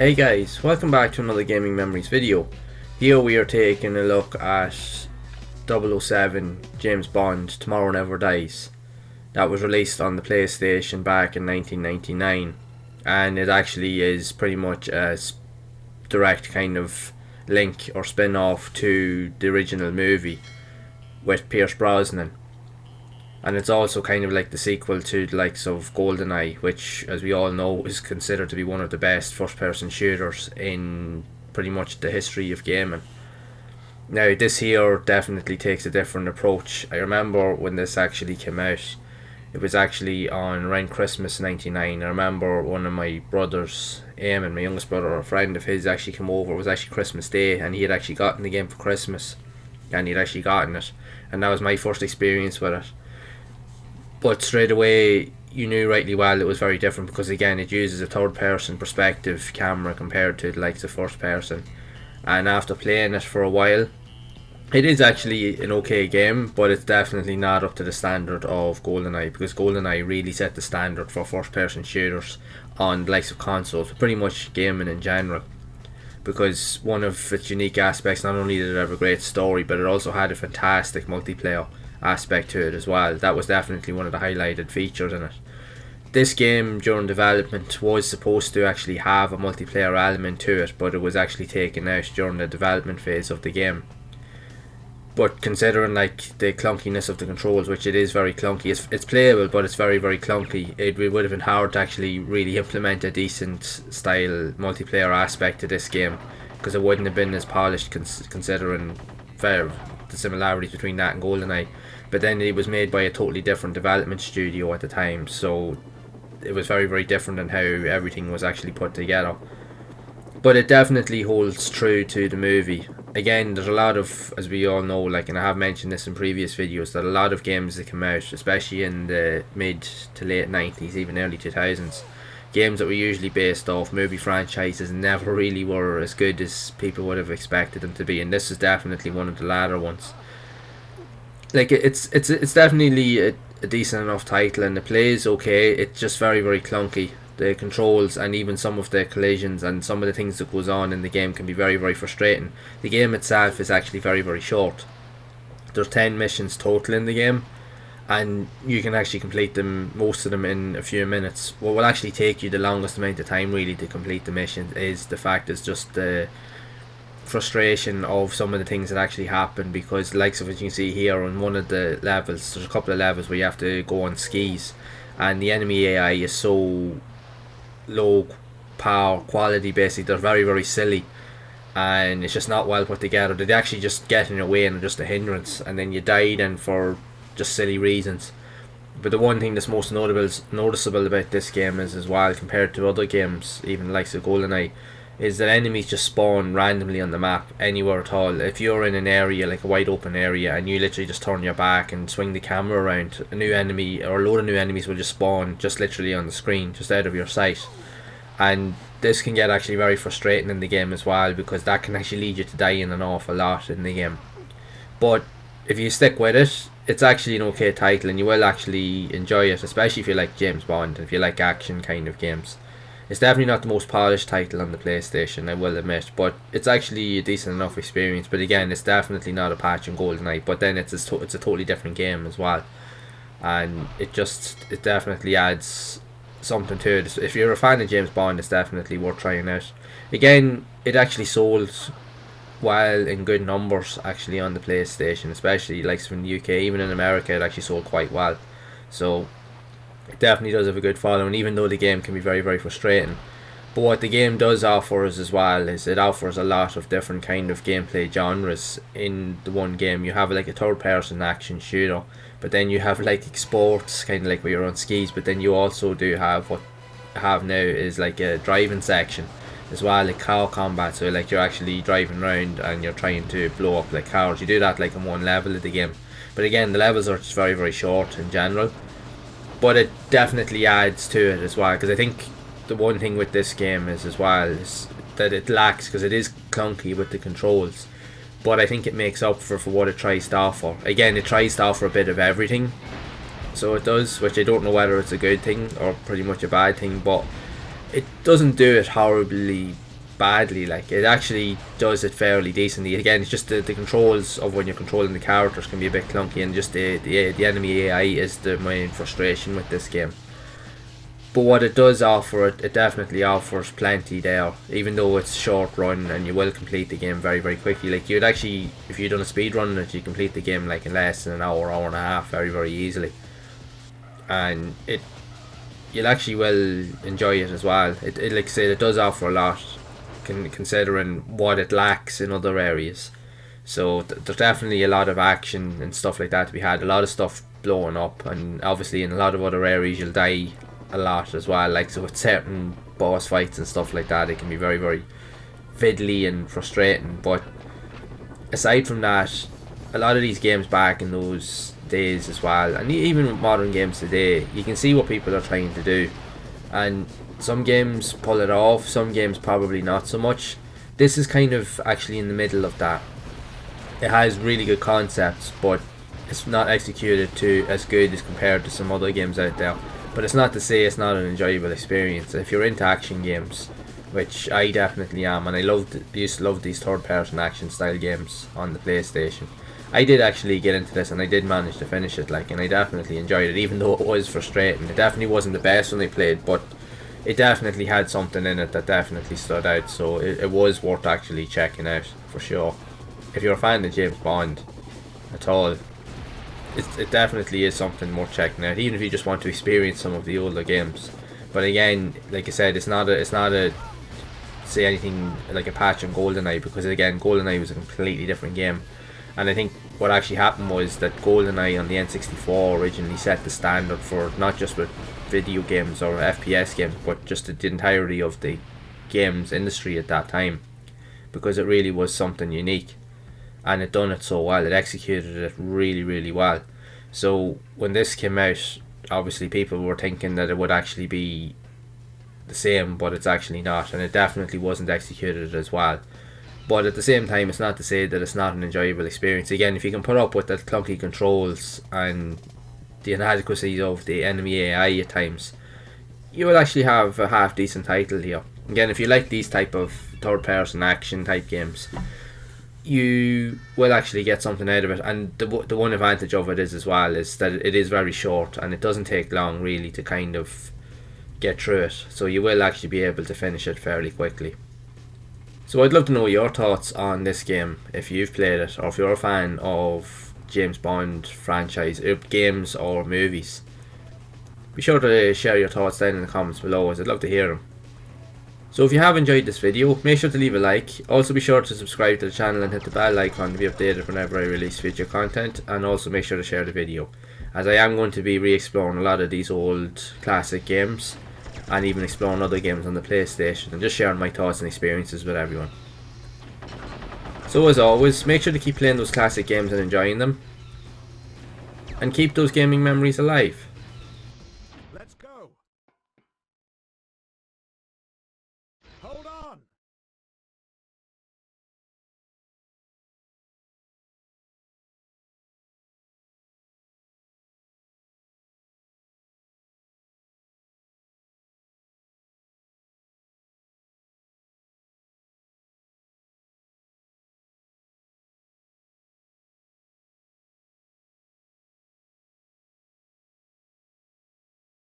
Hey guys, welcome back to another Gaming Memories video. Here we are taking a look at 007 James Bond Tomorrow Never Dies. That was released on the PlayStation back in 1999, and it actually is pretty much a direct kind of link or spin-off to the original movie with Pierce Brosnan. And it's also kind of like the sequel to the likes of GoldenEye, which, as we all know, is considered to be one of the best first-person shooters in pretty much the history of gaming. Now, this here definitely takes a different approach. I remember when this actually came out, it was actually on around Christmas '99. I remember one of my brothers, Eamon, my youngest brother, a friend of his, actually came over. It was actually Christmas Day, and he had actually gotten the game for Christmas, and he'd actually gotten it, and that was my first experience with it. But straight away, you knew rightly well it was very different because, again, it uses a third-person perspective camera compared to the likes of first-person. And after playing it for a while, it is actually an okay game, but it's definitely not up to the standard of GoldenEye, because GoldenEye really set the standard for first-person shooters on the likes of consoles, pretty much gaming in general. Because one of its unique aspects, not only did it have a great story, but it also had a fantastic multiplayer aspect to it as well. That was definitely one of the highlighted features in it. This game during development was supposed to actually have a multiplayer element to it, but it was actually taken out during the development phase of the game. But considering like the clunkiness of the controls, which it is very clunky, it's playable, but it's very clunky. It would have been hard to actually really implement a decent style multiplayer aspect to this game, because it wouldn't have been as polished considering the similarities between that and GoldenEye. But then it was made by a totally different development studio at the time, so it was very different in how everything was actually put together. But it definitely holds true to the movie. Again, there's a lot of, as we all know, like, and I have mentioned this in previous videos, that a lot of games that come out, especially in the mid to late 90s, even early 2000s, games that were usually based off movie franchises never really were as good as people would have expected them to be, and this is definitely one of the latter ones. Like, it's definitely a decent enough title, and the play is okay. It's just very clunky. The controls and even some of the collisions and some of the things that goes on in the game can be very frustrating. The game itself is actually very short. There's 10 missions total in the game, and you can actually complete them, most of them, in a few minutes. What will actually take you the longest amount of time really to complete the mission is the fact it's just the frustration of some of the things that actually happen, because likes of what you can see here on one of the levels, there's a couple of levels where you have to go on skis, and the enemy AI is so low power quality, basically they're very silly, and it's just not well put together. They actually just get in your way and are just a hindrance, and then you die then for just silly reasons. But the one thing that's most noticeable about this game is, as well, compared to other games, even the likes of GoldenEye, is that enemies just spawn randomly on the map anywhere at all. If you're in an area, like a wide open area, and you literally just turn your back and swing the camera around, a new enemy or a load of new enemies will just spawn just literally on the screen, just out of your sight. And this can get actually very frustrating in the game as well, because that can actually lead you to dying an awful lot in the game. But if you stick with it, it's actually an okay title, and you will actually enjoy it, especially if you like James Bond, if you like action kind of games. It's definitely not the most polished title on the PlayStation, I will admit, but it's actually a decent enough experience. But again, it's definitely not a patch on GoldenEye, but then it's a totally different game as well, and it definitely adds something to it. If you're a fan of James Bond, it's definitely worth trying out. Again, it actually sold well in good numbers actually on the PlayStation, especially like from the UK. Even in America, it actually sold quite well, so it definitely does have a good following, even though the game can be very frustrating. But what the game does offer us as well is it offers a lot of different kind of gameplay genres in the one game. You have like a third person action shooter, but then you have like sports, kind of like where you're on skis, but then you also do have what I have now is like a driving section as well, like car combat. So like you're actually driving around and you're trying to blow up like cars. You do that like in one level of the game, but again the levels are just very short in general. But it definitely adds to it as well, because I think the one thing with this game is as well is that it lacks, because it is clunky with the controls, but I think it makes up for what it tries to offer. Again, it tries to offer a bit of everything, so it does, which I don't know whether it's a good thing or pretty much a bad thing, but it doesn't do it horribly badly. Like, it actually does it fairly decently. Again, it's just the controls of when you're controlling the characters can be a bit clunky, and just the enemy AI is the main frustration with this game. But what it does offer, it definitely offers plenty there, even though it's short run and you will complete the game very, very quickly. Like, you'd actually, if you'd done a speed run on it, you complete the game like in less than an hour, hour and a half, very, very easily. And you'll actually will enjoy it as well. It like I said, it does offer a lot, considering what it lacks in other areas. So there's definitely a lot of action and stuff like that to be had, a lot of stuff blowing up, and obviously in a lot of other areas you'll die a lot as well. Like, so with certain boss fights and stuff like that, it can be very, very fiddly and frustrating. But aside from that, a lot of these games back in those days as well, and even with modern games today, you can see what people are trying to do, and some games pull it off, some games probably not so much. This is kind of actually in the middle of that. It has really good concepts, but it's not executed to as good as compared to some other games out there. But it's not to say it's not an enjoyable experience. If you're into action games, which I definitely am, and I used to love these third-person action style games on the PlayStation. I did actually get into this, and I did manage to finish it, like, and I definitely enjoyed it, even though it was frustrating. It definitely wasn't the best when I played, but it definitely had something in it that definitely stood out. So it was worth actually checking out for sure. If you're a fan of James Bond at all, it definitely is something worth checking out, even if you just want to experience some of the older games. But again, like I said, it's not a say anything like a patch on GoldenEye, because again, GoldenEye was a completely different game. And I think what actually happened was that GoldenEye on the N64 originally set the standard for not just with video games or FPS games, but just the entirety of the games industry at that time, because it really was something unique. And it done it so well, it executed it really, really well. So when this came out, obviously people were thinking that it would actually be the same, but it's actually not, and it definitely wasn't executed as well. But at the same time, it's not to say that it's not an enjoyable experience. Again, if you can put up with the clunky controls and the inadequacies of the enemy AI at times, you will actually have a half decent title here. Again, if you like these type of third person action type games, you will actually get something out of it. And the one advantage of it is as well is that it is very short, and it doesn't take long really to kind of get through it, so you will actually be able to finish it fairly quickly. So I'd love to know your thoughts on this game, if you've played it, or if you're a fan of James Bond franchise games or movies. Be sure to share your thoughts down in the comments below, as I'd love to hear them. So if you have enjoyed this video, make sure to leave a like. Also be sure to subscribe to the channel and hit the bell icon to be updated whenever I release future content, and also make sure to share the video, as I am going to be re-exploring a lot of these old classic games, and even exploring other games on the PlayStation, and just sharing my thoughts and experiences with everyone. So as always, make sure to keep playing those classic games and enjoying them, and keep those gaming memories alive.